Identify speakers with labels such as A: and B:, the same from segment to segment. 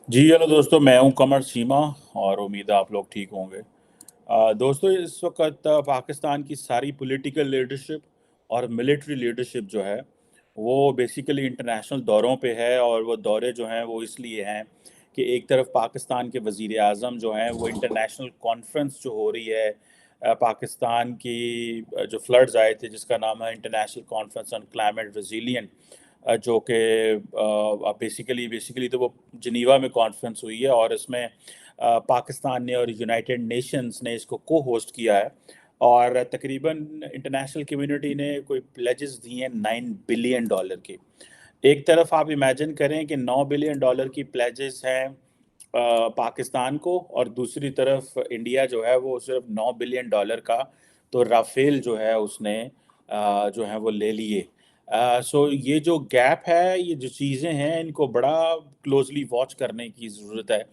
A: जी hello दोस्तों, मैं हूं कमर सीमा और उम्मीद है आप लोग ठीक होंगे। दोस्तों, इस वक्त पाकिस्तान की सारी पॉलिटिकल लीडरशिप और मिलिट्री लीडरशिप जो है वो बेसिकली इंटरनेशनल दौरों पे है। और वो दौरे जो हैं वो इसलिए हैं कि एक तरफ पाकिस्तान के वज़ीर आज़म जो हैं वो इंटरनेशनल कॉन्फ्रेंस जो हो रही है, पाकिस्तान की जो फ्लड्स आए थे जिसका नाम है international conference on climate resilient, जो कि बेसिकली बेसिकली तो वो जिनीवा में कॉन्फ्रेंस हुई है और इसमें पाकिस्तान ने और यूनाइटेड नेशंस ने इसको को होस्ट किया है। और तकरीबन इंटरनेशनल कम्युनिटी ने कोई प्लेजेस दिए हैं $9 बिलियन की। एक तरफ आप इमेजिन करें कि $9 बिलियन की प्लेजेस हैं पाकिस्तान को, और दूसरी तरफ इंडिया जो है वो सिर्फ $9 बिलियन का तो राफेल जो है उसने जो है वो ले लिए। सो ये जो गैप है, ये जो चीज़ें हैं, इनको बड़ा क्लोजली वॉच करने की ज़रूरत है।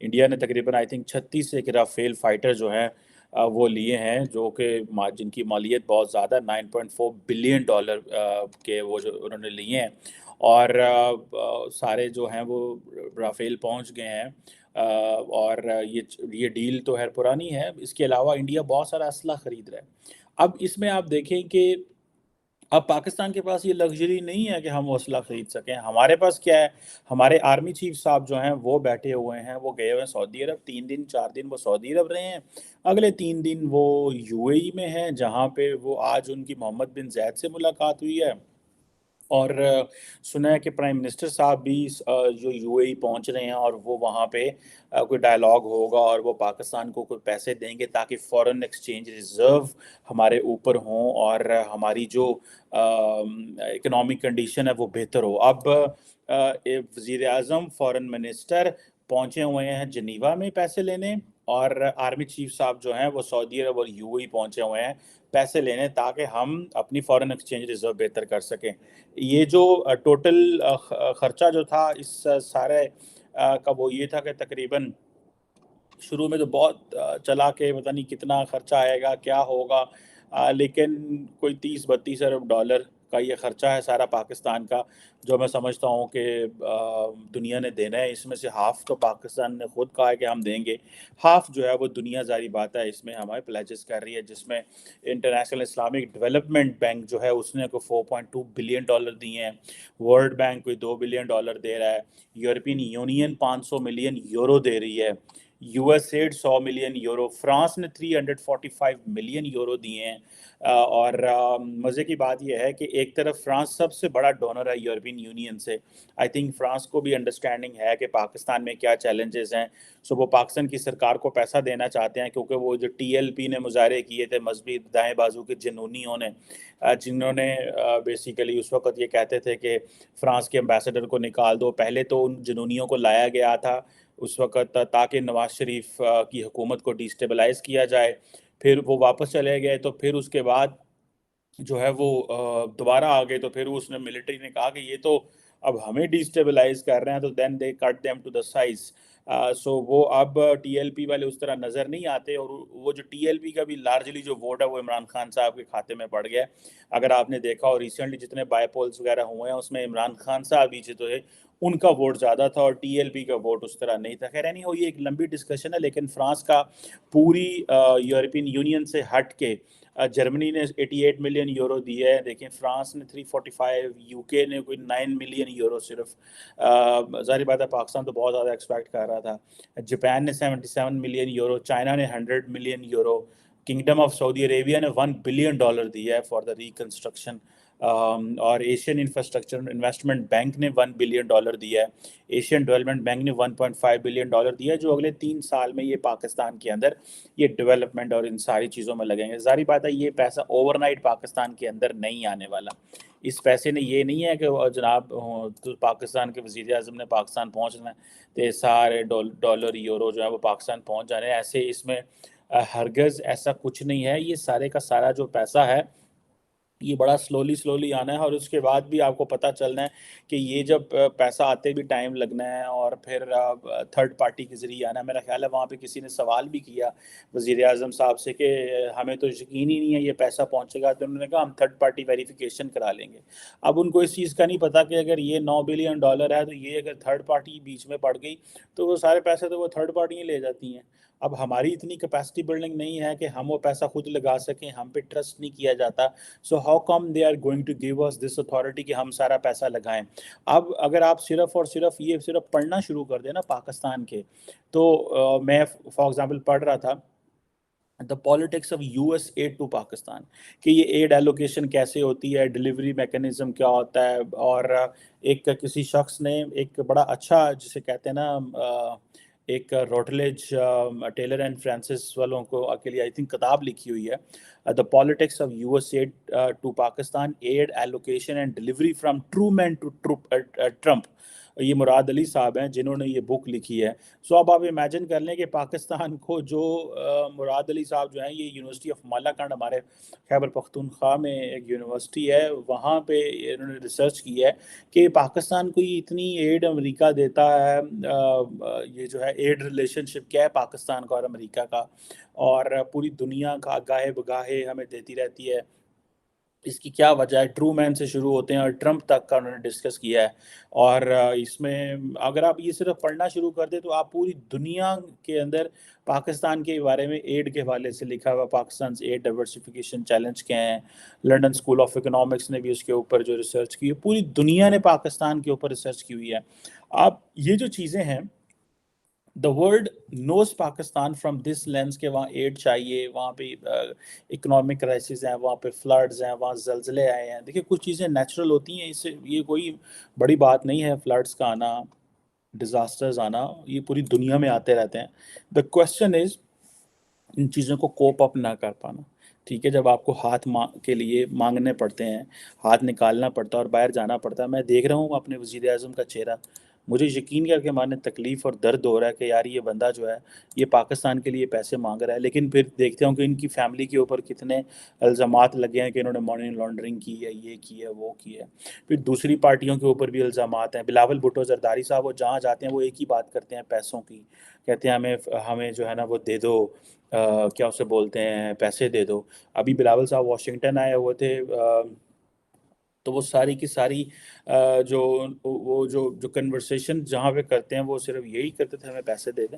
A: इंडिया ने तकरीबन आई थिंक 36 से राफेल फाइटर जो हैं वो लिए हैं, जो कि जिनकी मालियत बहुत ज़्यादा $9.4 बिलियन के वो जो उन्होंने लिए हैं। और सारे जो हैं वो राफेल पहुंच गए हैं। और ये डील तो है पुरानी है। इसके अलावा इंडिया बहुत सारा असला ख़रीद रहा है। अब इसमें आप देखें कि अब पाकिस्तान के पास ये लग्ज़री नहीं है कि हम वो असला ख़रीद सकें। हमारे पास क्या है, हमारे आर्मी चीफ़ साहब जो हैं वो बैठे हुए हैं, वो गए हुए हैं सऊदी अरब। 3 दिन 4 दिन वो सऊदी अरब रहे हैं। अगले 3 दिन वो यूएई में हैं, जहाँ पे वो आज उनकी मोहम्मद बिन ज़ायद से मुलाकात हुई है। और सुना है कि प्राइम मिनिस्टर साहब भी जो यूएई पहुंच रहे हैं, और वो वहाँ पे कोई डायलॉग होगा और वो पाकिस्तान को कोई पैसे देंगे ताकि फॉरेन एक्सचेंज रिजर्व हमारे ऊपर हों और हमारी जो इकोनॉमिक कंडीशन है वो बेहतर हो। अब वज़ीर आज़म, फॉरेन मिनिस्टर पहुंचे हुए हैं जिनीवा में पैसे लेने, और आर्मी चीफ साहब जो हैं वो सऊदी अरब और यूएई पहुंचे हुए हैं पैसे लेने, ताकि हम अपनी फॉरेन एक्सचेंज रिजर्व बेहतर कर सकें। ये जो टोटल खर्चा जो था इस सारे का, वो ये था कि तकरीबन शुरू में तो बहुत चला के पता नहीं कितना खर्चा आएगा, क्या होगा। लेकिन कोई 30-32 अरब डॉलर का ये खर्चा है सारा पाकिस्तान का, जो मैं समझता हूँ कि दुनिया ने देना है। इसमें से हाफ़ तो पाकिस्तान ने खुद कहा है कि हम देंगे, हाफ़ जो है वो दुनिया ज़ाहिर बात है इसमें हमारे प्लेजेस कर रही है, जिसमें इंटरनेशनल इस्लामिक डेवलपमेंट बैंक जो है उसने को $4.2 बिलियन दिए हैं। वर्ल्ड बैंक कोई $2 बिलियन दे रहा है। यूरोपियन यूनियन 500 मिलियन यूरो दे रही है। यूएसएड 100 मिलियन यूरो, फ्रांस ने 345 मिलियन यूरो दिए हैं। और मज़े की बात यह है कि एक तरफ फ्रांस सबसे बड़ा डोनर है यूरोपियन यूनियन से। आई थिंक फ्रांस को भी अंडरस्टैंडिंग है कि पाकिस्तान में क्या चैलेंजेस हैं। सो वो पाकिस्तान की सरकार को पैसा देना चाहते हैं, क्योंकि वो जो टीएलपी ने मुजाहरे किए थे मजहबी दाएं बाजू के जुनूनियों ने, जिन्होंने बेसिकली उस वक्त ये कहते थे कि फ्रांस के एम्बेसडर को निकाल दो। पहले तो उन जुनूनियों को लाया गया था उस वक़्त ताकि नवाज़ शरीफ की हुकूमत को डिस्टेबलाइज़ किया जाए। फिर वो वापस चले गए, तो फिर उसके बाद जो है वो दोबारा आ गए, तो फिर उसने मिलिट्री ने कहा कि ये तो अब हमें डिस्टेबलाइज़ कर रहे हैं, तो then they cut them to the size. So वो अब टीएलपी वाले उस तरह नज़र नहीं आते, और वो जो टीएलपी का भी लार्जली जो वोट है वो इमरान खान साहब के खाते में पड़ गया है। अगर आपने देखा हो रिसेंटली जितने बायपोल्स वगैरह हुए हैं उसमें इमरान खान साहब ही जो है उनका वोट ज़्यादा था और टीएलपी का वोट उस तरह नहीं था। खैर एनी हो, ये एक लंबी डिस्कशन है। लेकिन फ्रांस का पूरी यूरोपियन यूनियन से हट के जर्मनी ने 88 मिलियन यूरो दिए है। देखें, फ्रांस ने 345, यूके ने कोई 9 मिलियन यूरो सिर्फ। ज़ाहिर बात है पाकिस्तान तो बहुत ज़्यादा एक्सपेक्ट कर रहा था। जापान ने 77 मिलियन यूरो, चाइना ने 100 million euro, kingdom of Saudi Arabia ने $1 बिलियन दिया है फॉर द रिकन्स्ट्रक्शन। और एशियन इंफ्रास्ट्रक्चर इन्वेस्टमेंट बैंक ने $1 बिलियन दिया है। एशियन डेवलपमेंट बैंक ने $1.5 बिलियन दिया है, जो अगले 3 साल में ये पाकिस्तान के अंदर ये डेवलपमेंट और इन सारी चीज़ों में लगेंगे। ज़ाहिर बात है ये पैसा ओवरनाइट पाकिस्तान के अंदर नहीं आने वाला। इस पैसे ने ये नहीं है कि जनाब तो पाकिस्तान के वज़ीर आज़म ने पाकिस्तान पहुँचना है तो सारे डॉलर यूरो जो है वो पाकिस्तान पहुँच जा रहे हैं। ऐसे इसमें हरगज़ ऐसा कुछ नहीं है। ये सारे का सारा जो पैसा है یہ بڑا سلولی آنا ہے، اور اس کے بعد بھی آپ کو پتہ چلنا ہے کہ یہ جب پیسہ آتے بھی ٹائم لگنا ہے، اور پھر تھرڈ پارٹی کے ذریعے آنا ہے۔ میرا خیال ہے وہاں پہ کسی نے سوال بھی کیا وزیر اعظم صاحب سے کہ ہمیں تو یقین ہی نہیں ہے یہ پیسہ پہنچے گا، تو انہوں نے کہا ہم تھرڈ پارٹی ویریفیکیشن کرا لیں گے۔ اب ان کو اس چیز کا نہیں پتا کہ اگر یہ $9 بلین ہے تو یہ اگر تھرڈ پارٹی بیچ میں پڑ گئی تو وہ سارے پیسے تو وہ تھرڈ پارٹی ہی لے جاتی ہیں۔ اب ہماری اتنی کیپیسٹی بلڈنگ نہیں ہے کہ ہم وہ پیسہ خود لگا سکیں، ہم پہ ٹرسٹ نہیں کیا جاتا۔ So how come they are going to give us this authority کہ ہم سارا پیسہ لگائیں۔ اب اگر آپ صرف اور صرف یہ صرف پڑھنا شروع کر دیں نا پاکستان کے، تو میں فار ایگزامپل پڑھ رہا تھا the politics of US aid to Pakistan, کہ یہ ایڈ ایلوکیشن کیسے ہوتی ہے، ڈلیوری میکانزم کیا ہوتا ہے، اور ایک کسی شخص نے ایک بڑا اچھا جسے کہتے ہیں نا ایک روٹلیج ٹیلر اینڈ فرانسس والوں کو کے لیے آئی تھنک کتاب لکھی ہوئی ہے، the politics of US aid to Pakistan, aid allocation and delivery from Truman to Trump. یہ مراد علی صاحب ہیں جنہوں نے یہ بک لکھی ہے۔ سو اب آپ امیجن کر لیں کہ پاکستان کو جو مراد علی صاحب جو ہیں، یہ یونیورسٹی آف مالاکنڈ ہمارے خیبر پختونخوا میں ایک یونیورسٹی ہے، وہاں پہ انہوں نے ریسرچ کی ہے کہ پاکستان کو یہ اتنی ایڈ امریکہ دیتا ہے، یہ جو ہے ایڈ ریلیشن شپ کیا ہے پاکستان کا اور امریکہ کا، اور پوری دنیا کا گاہے بگاہے ہمیں دیتی رہتی ہے، اس کی کیا وجہ ہے؟ ٹرو مین سے شروع ہوتے ہیں اور ٹرمپ تک کا انہوں نے ڈسکس کیا ہے۔ اور اس میں اگر آپ یہ صرف پڑھنا شروع کر دیں تو آپ پوری دنیا کے اندر پاکستان کے بارے میں ایڈ کے حوالے سے لکھا ہوا، پاکستان ایڈ ڈائیورسفیکیشن چیلنج کیا ہیں، لنڈن اسکول آف اکنامکس نے بھی اس کے اوپر جو ریسرچ کی ہے، پوری دنیا نے پاکستان کے اوپر ریسرچ کی ہوئی ہے۔ آپ یہ جو چیزیں ہیں، the world knows Pakistan from this lens کہ وہاں ایڈ چاہیے، وہاں پہ اکنامک کرائسس ہیں، وہاں پہ فلڈز ہیں، وہاں زلزلے آئے ہیں۔ دیکھیں کچھ چیزیں نیچرل ہوتی ہیں، اس سے یہ کوئی بڑی بات نہیں ہے، فلڈز کا آنا، ڈیزاسٹرز آنا، یہ پوری دنیا میں آتے رہتے ہیں۔ the question is ان چیزوں کو کوپ اپ نہ کر پانا، ٹھیک ہے؟ جب آپ کو ہاتھ کے لیے مانگنے پڑتے ہیں، ہاتھ نکالنا پڑتا ہے اور باہر جانا پڑتا ہے۔ میں دیکھ رہا ہوں اپنے وزیر اعظم کا چہرہ، مجھے یقین کر کے مانے تکلیف اور درد ہو رہا ہے کہ یار یہ بندہ جو ہے یہ پاکستان کے لیے پیسے مانگ رہا ہے، لیکن پھر دیکھتے ہوں کہ ان کی فیملی کے اوپر کتنے الزامات لگے ہیں کہ انہوں نے مانی لانڈرنگ کی ہے، یہ کی ہے، وہ کی ہے۔ پھر دوسری پارٹیوں کے اوپر بھی الزامات ہیں۔ بلاول بھٹو زرداری صاحب وہ جہاں جاتے ہیں وہ ایک ہی بات کرتے ہیں، پیسوں کی، کہتے ہیں ہمیں جو ہے نا وہ دے دو، کیا اسے بولتے ہیں، پیسے دے دو۔ ابھی بلاول صاحب واشنگٹن آئے ہوئے تھے، تو وہ ساری کی ساری جو وہ جو کنورسیشن جہاں پہ کرتے ہیں وہ صرف یہی کرتے تھے، ہمیں پیسے دے دیں،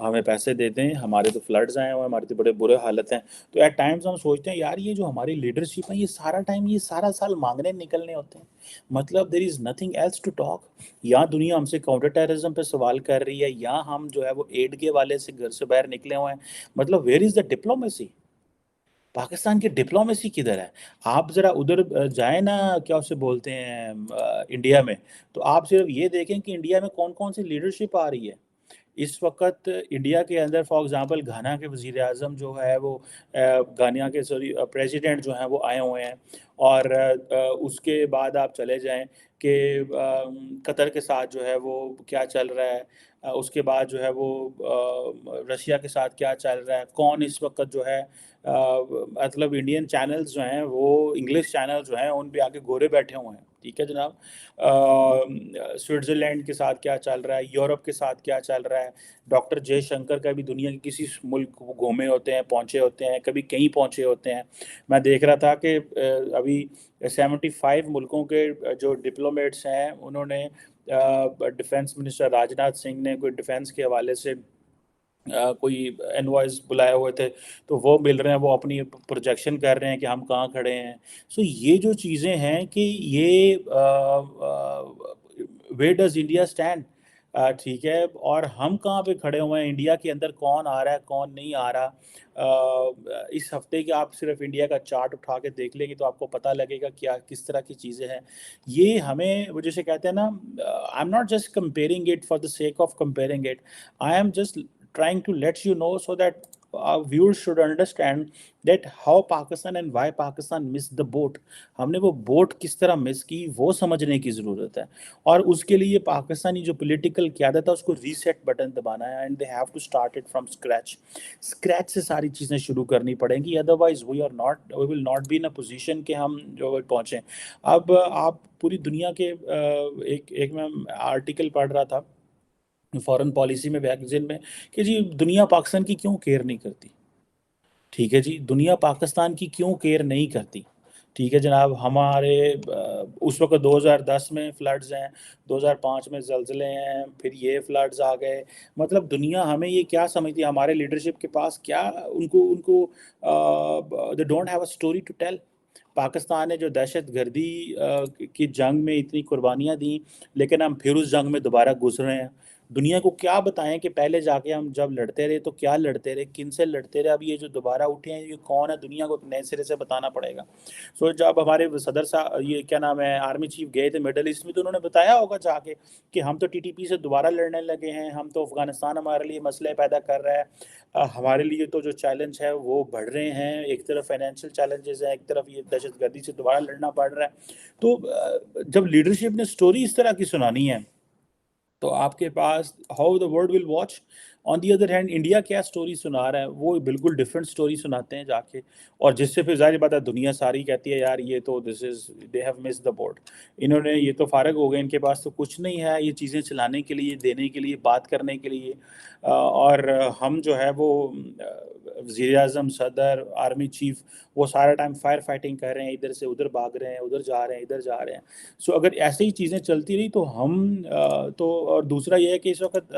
A: ہمیں پیسے دے دیں، ہمارے تو فلڈز آئے ہوئے ہیں، ہماری تو بڑے برے حالت ہیں۔ تو ایٹ ٹائمز ہم سوچتے ہیں یار یہ جو ہماری لیڈرشپ ہے، یہ سارا ٹائم یہ سارا سال مانگنے نکلنے ہوتے ہیں، مطلب there is nothing else to talk. یا دنیا ہم سے کاؤنٹر ٹیررزم پہ سوال کر رہی ہے، یا ہم جو ہے وہ ایڈ کے والے سے گھر سے باہر نکلے ہوئے ہیں، مطلب where is the diplomacy? Pakistan کی ڈپلومیسی کدھر ہے؟ آپ ذرا ادھر جائیں نا، کیا اسے بولتے ہیں، انڈیا میں، تو آپ صرف یہ دیکھیں کہ انڈیا میں کون کون سی لیڈرشپ آ رہی ہے اس وقت۔ انڈیا کے اندر فار ایگزامپل گھانا کے وزیر اعظم جو ہے وہ گھانا کے پریزیڈنٹ جو ہیں وہ آئے ہوئے ہیں، اور اس کے بعد آپ چلے جائیں کہ قطر کے ساتھ جو ہے وہ کیا چل رہا ہے، اس کے بعد جو ہے وہ رشیا کے ساتھ کیا چل رہا ہے، کون اس وقت جو ہے مطلب انڈین چینلز جو ہیں وہ انگلش چینل جو ہیں ان پہ آگے گورے بیٹھے ہوئے ہیں، ٹھیک ہے جناب۔ سوئٹزرلینڈ کے ساتھ کیا چل رہا ہے، یورپ کے ساتھ کیا چل رہا ہے، ڈاکٹر جے شنکر کا بھی دنیا کے کسی ملک گھومے ہوتے ہیں، پہنچے ہوتے ہیں، کبھی کہیں پہنچے ہوتے ہیں۔ میں دیکھ رہا تھا کہ ابھی 75 ملکوں کے جو ڈپلومیٹس ہیں انہوں نے ڈیفنس منسٹر راجناتھ سنگھ نے کوئی ڈیفنس کے حوالے سے کوئی انوائس بلائے ہوئے تھے، تو وہ مل رہے ہیں، وہ اپنی پروجیکشن کر رہے ہیں کہ ہم کہاں کھڑے ہیں۔ سو یہ جو چیزیں ہیں کہ یہ ویئر ڈز انڈیا اسٹینڈ، ٹھیک ہے، اور ہم کہاں پہ کھڑے ہوئے ہیں، انڈیا کے اندر کون آ رہا ہے، کون نہیں آ رہا۔ اس ہفتے کے آپ صرف انڈیا کا چارٹ اٹھا کے دیکھ لیں گے تو آپ کو پتہ لگے گا کیا کس طرح کی چیزیں ہیں۔ یہ ہمیں وہ جیسے کہتے ہیں نا، I am not just comparing it for the sake of comparing it, I am just trying to let you know so that viewers should understand that how Pakistan and why Pakistan missed the boat. हमने वो boat किस तरह miss की वो समझने की ज़रूरत है, और उसके लिए पाकिस्तानी जो पॉलिटिकल क़यादत है उसको रीसेट बटन दबाना है, and they have to start it from scratch से सारी चीज़ें शुरू करनी पड़ेंगी, otherwise we will not be in a position कि हम जो पहुँचें। अब आप पूरी दुनिया के एक मैं आर्टिकल पढ़ रहा था फॉरेन पॉलिसी में, मैगजीन में, कि जी दुनिया पाकिस्तान की क्यों केयर नहीं करती। ठीक है जी, दुनिया पाकिस्तान की क्यों केयर नहीं करती। ठीक है जनाब, हमारे उस वक्त 2010 में फ्लड्स हैं, 2005 में ज़लज़ले हैं, फिर ये फ्लड्स आ गए। मतलब दुनिया हमें ये क्या समझती है, हमारे लीडरशिप के पास क्या, उनको उनको they don't have a story to tell. Pakistan ने जो दहशतगर्दी की जंग में इतनी कुर्बानियाँ दी, लेकिन हम फिर उस जंग में दोबारा घुस रहे हैं। दुनिया को क्या बताएं कि पहले जाके हम जब लड़ते रहे तो क्या लड़ते रहे, किन से लड़ते रहे, अब ये जो दोबारा उठे हैं ये कौन है, दुनिया को नए सिरे से बताना पड़ेगा। सो जब हमारे सदर साहब, ये क्या नाम है, आर्मी चीफ गए थे मिडल ईस्ट में, तो उन्होंने बताया होगा जाके कि हम तो टीटीपी से दोबारा लड़ने लगे हैं, हम तो अफगानिस्तान हमारे लिए मसले पैदा कर रहा है, हमारे लिए तो जो चैलेंज है वो बढ़ रहे हैं, एक तरफ फाइनेंशियल चैलेंजेस हैं, एक तरफ ये दहशतगर्दी से दोबारा लड़ना पड़ रहा है। तो जब लीडरशिप ने स्टोरी इस तरह की सुनानी है तो आपके पास how the world will watch. On the other hand India क्या स्टोरी सुना रहा है, वो बिल्कुल डिफरेंट स्टोरी सुनाते हैं जाके, और जिससे फिर ज़ाहिर बात है दुनिया सारी कहती है यार ये तो this is they have miss the boat, इन्होंने ये तो फारग हो गए, इनके पास तो कुछ नहीं है ये चीज़ें चलाने के लिए, देने के लिए, बात करने के लिए। और हम जो है वो वज़ीर आज़म, सदर, आर्मी चीफ, वो सारा टाइम फायर फाइटिंग कर रहे हैं, इधर से उधर भाग रहे हैं, उधर जा रहे हैं, इधर जा रहे हैं। सो अगर ऐसे ही चीज़ें चलती रही तो हम तो, और दूसरा ये है कि इस वक्त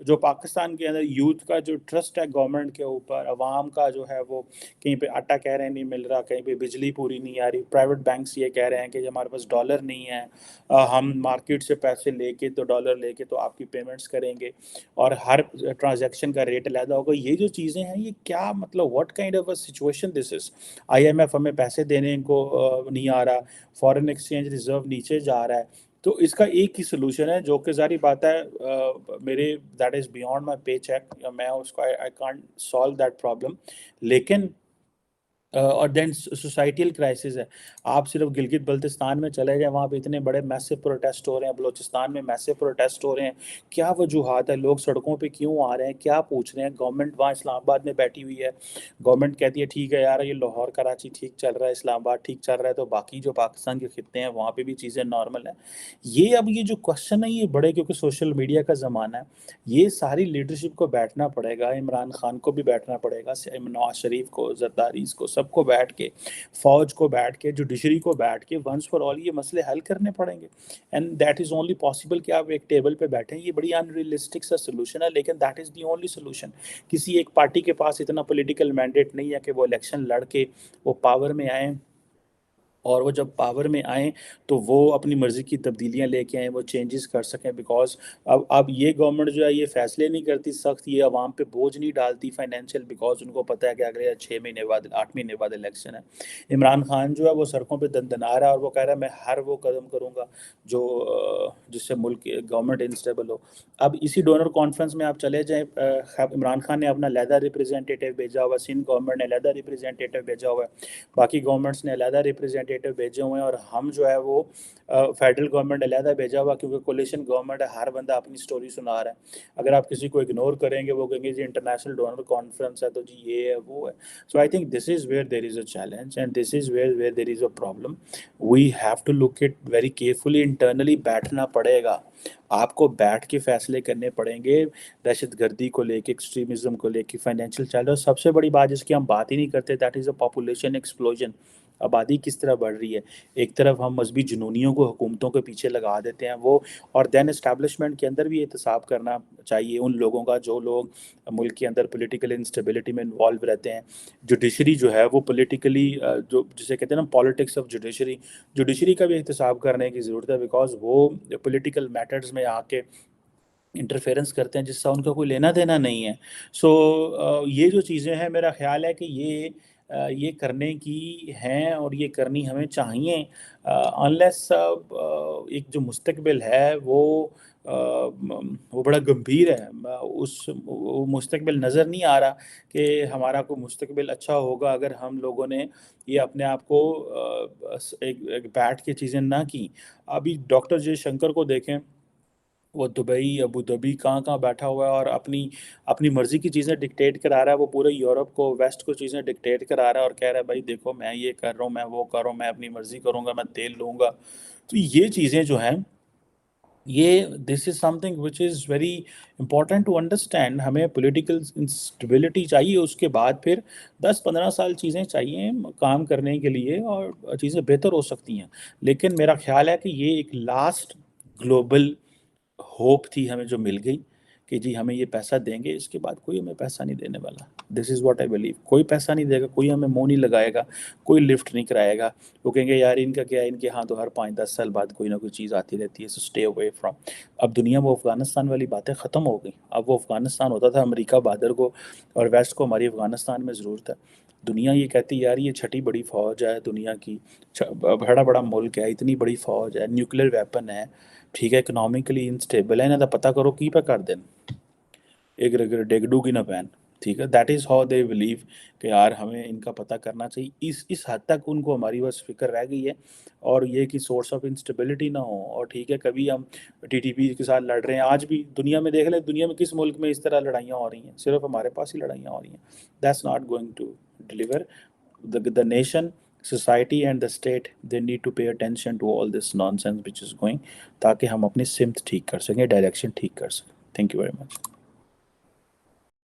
A: जो पाकिस्तान के अंदर यूथ का जो ट्रस्ट है गवर्नमेंट के ऊपर, अवाम का जो है वो, कहीं पे आटा कह रहे हैं नहीं मिल रहा, कहीं पे बिजली पूरी नहीं आ रही, प्राइवेट बैंक्स ये कह रहे हैं कि हमारे पास डॉलर नहीं है, हम मार्केट से पैसे लेके तो डॉलर लेके तो आपकी पेमेंट्स करेंगे, और हर ट्रांजैक्शन का रेट अलग होगा। ये जो चीज़ें हैं ये क्या मतलब, what kind of a situation this is. IMF हमें पैसे देने को नहीं आ रहा, फॉरेन एक्सचेंज रिजर्व नीचे जा रहा है। तो इसका एक ही सोल्यूशन है जो कि ज़ाहिर बात है मेरे दैट इज़ बियॉन्ड माय पे चेक, मैं उसको I can't solve that problem. लेकिन और देन सोसाइटल क्राइसिस है। आप सिर्फ गिलगित बल्तिस्तान में चले जाएँ, वहाँ पे इतने बड़े मैसिव प्रोटेस्ट हो रहे हैं, बलूचिस्तान में मैसिव प्रोटेस्ट हो रहे हैं। क्या वजूहात है, लोग सड़कों पे क्यों आ रहे हैं, क्या पूछ रहे हैं? गवर्नमेंट वहाँ इस्लामाबाद में बैठी हुई है, गवर्नमेंट कहती है ठीक है यार ये लाहौर कराची ठीक चल रहा है, इस्लामाबाद ठीक चल रहा है, तो बाकी जो पाकिस्तान के खित्ते हैं वहाँ पे भी चीज़ें नॉर्मल हैं। ये अब ये जो क्वेश्चन है ये बड़े, क्योंकि सोशल मीडिया का ज़माना है, ये सारी लीडरशिप को बैठना पड़ेगा, इमरान खान को भी बैठना पड़ेगा, नवाज शरीफ को, जरदारी को, सबको बैठ के, फौज को बैठ के, जुडिशरी को बैठ के वंस फॉर ऑल ये मसले हल करने पड़ेंगे। And that is only possible कि आप एक टेबल पे बैठें। ये बड़ी अनरियलिस्टिक सा सोल्यूशन है, लेकिन that is the only solution. किसी एक पार्टी के पास इतना पॉलिटिकल मैंडेट नहीं है कि वो इलेक्शन लड़ के वो पावर में आए, और वो जब पावर में आएँ तो वो अपनी मर्ज़ी की तब्दीलियाँ लेके आएँ, वो चेंजेस कर सकें, बिकॉज़ अब ये गवर्नमेंट जो है ये फ़ैसले नहीं करती सख्त, ये अवाम पे बोझ नहीं डालती फाइनेंशियल, बिकॉज़ उनको पता है कि अगले 6 महीने बाद, 8 महीने बाद इलेक्शन है। इमरान खान जो है वो सड़कों पे दनदना रहा है, और वो कह रहा है मैं हर वो कदम करूँगा जो जिससे मुल्क की गवर्नमेंट अनस्टेबल हो। अब इसी डोनर कॉन्फ्रेंस में आप चले जाएँ, इमरान खान ने अपना अलहदा रिप्रेजेंटेटिव भेजा हुआ है, सिंध गवर्नमेंट ने अलहदा रिप्रेजेंटेटिव भेजा हुआ है, बाकी गवर्नमेंट्स ने अलहदा रिप्रेजेंटेटिव भेजे हुए हैं, और हम जो है वो फेडरल गवर्नमेंट अलहदा भेजा हुआ, क्योंकि कोलिशन गवर्नमेंट है, हर बंदा अपनी स्टोरी सुना रहा है। अगर आप किसी को इग्नोर करेंगे वो कहेंगे जी इंटरनेशनल डोनर कॉन्फ्रेंस है तो जी ये है वो है। So I think this is where there is a challenge, and this is where there is a problem. We have to look it very carefully, internally बैठना पड़ेगा, आपको बैठ के फैसले करने पड़ेंगे, दहशतगर्दी को लेके, एक्सट्रीमिज्म को लेके, फाइनेंशियल चैलेंज, और सबसे बड़ी बात जिसकी हम बात ही नहीं करते, that is a population explosion. आबादी किस तरह बढ़ रही है। एक तरफ हम मजहबी जुनूनियों को हुकूमतों के पीछे लगा देते हैं वो, और देन एस्टैब्लिशमेंट के अंदर भी एहतसाब करना चाहिए उन लोगों का जो लोग मुल्क के अंदर पॉलिटिकल इंस्टेबिलिटी में इन्वॉल्व रहते हैं। जुडिशरी जो है वो पॉलिटिकली जो जिसे कहते हैं ना पॉलिटिक्स ऑफ जुडिशरी, जुडिशरी का भी एहतसाब करने की ज़रूरत है, बिकॉज वो पॉलिटिकल मैटर्स में आके इंटरफेरेंस करते हैं जिससे उनका कोई लेना देना नहीं है। सो ये जो चीज़ें हैं मेरा ख़्याल है कि ये करने की हैं और ये करनी हमें चाहिए, अनलेस एक जो मुस्तकबिल है वो وہ بڑا گمبھیر ہے. وہ مستقبل نظر نہیں آ رہا کہ ہمارا کوئی مستقبل اچھا ہوگا اگر ہم لوگوں نے یہ اپنے آپ کو ایک بیٹھ کے چیزیں نہ کی. ابھی ڈاکٹر جے شنکر کو دیکھیں، وہ دبئی، ابو دھابی، کہاں کہاں بیٹھا ہوا ہے اور اپنی مرضی کی چیزیں ڈکٹیٹ کرا رہا ہے. وہ پورے یورپ کو، ویسٹ کو چیزیں ڈکٹیٹ کرا رہا ہے اور کہہ رہا ہے بھائی دیکھو میں یہ کر رہا ہوں، میں وہ کر رہا ہوں، میں اپنی مرضی کروں گا، میں تیل لوں گا. تو یہ چیزیں جو ہیں، یہ this is something which is very important to understand. ہمیں پولیٹیکل انسٹیبلٹی چاہیے، اس کے بعد پھر 10-15 سال چیزیں چاہیے کام کرنے کے لیے اور چیزیں بہتر ہو سکتی ہیں. لیکن میرا خیال ہے کہ یہ ایک لاسٹ گلوبل ہوپ تھی ہمیں جو مل گئی کہ جی ہمیں یہ پیسہ دیں گے، اس کے بعد کوئی ہمیں پیسہ نہیں دینے والا. دس از واٹ آئی بلیو. کوئی پیسہ نہیں دے گا، کوئی ہمیں منہ نہیں لگائے گا، کوئی لفٹ نہیں کرائے گا. وہ کہیں گے یار ان کا کیا ہے، ان کے ہاں تو ہر 5-10 سال بعد کوئی نہ کوئی چیز آتی رہتی ہے، سو اسٹے اوے فرام. اب دنیا میں افغانستان والی باتیں ختم ہو گئی. اب وہ افغانستان ہوتا تھا امریکہ بہادر کو اور ویسٹ کو ہماری افغانستان میں ضرورت ہے. دنیا یہ کہتی ہے یار یہ چھٹی بڑی فوج ہے دنیا کی، بڑا بڑا ملک ہے، اتنی بڑی فوج ہے، نیوکلیر ویپن ہے، ٹھیک ہے، اکنامکلی انسٹیبل ہے، نہ پتہ کرو کی پہ کر دیں ایک رگر ڈیگڈو کی نہ پہن. ٹھیک ہے، that is how they believe کہ یار ہمیں ان کا پتہ کرنا چاہیے. اس حد تک ان کو ہماری بس فکر رہ گئی ہے. اور یہ کہ سورس آف انسٹیبلٹی نہ ہو. اور ٹھیک ہے کبھی ہم ٹی ٹی پی کے ساتھ لڑ رہے ہیں، آج بھی دنیا میں دیکھ لیں، دنیا میں کس ملک میں اس طرح لڑائیاں ہو رہی ہیں؟ صرف ہمارے پاس ہی لڑائیاں ہو رہی ہیں. That's not going to deliver. the nation, society and the state, they need to pay attention to all this nonsense which is going, تاکہ ہم اپنی سمت ٹھیک کر سکیں، ڈائریکشن ٹھیک کر سکیں. Thank you very much.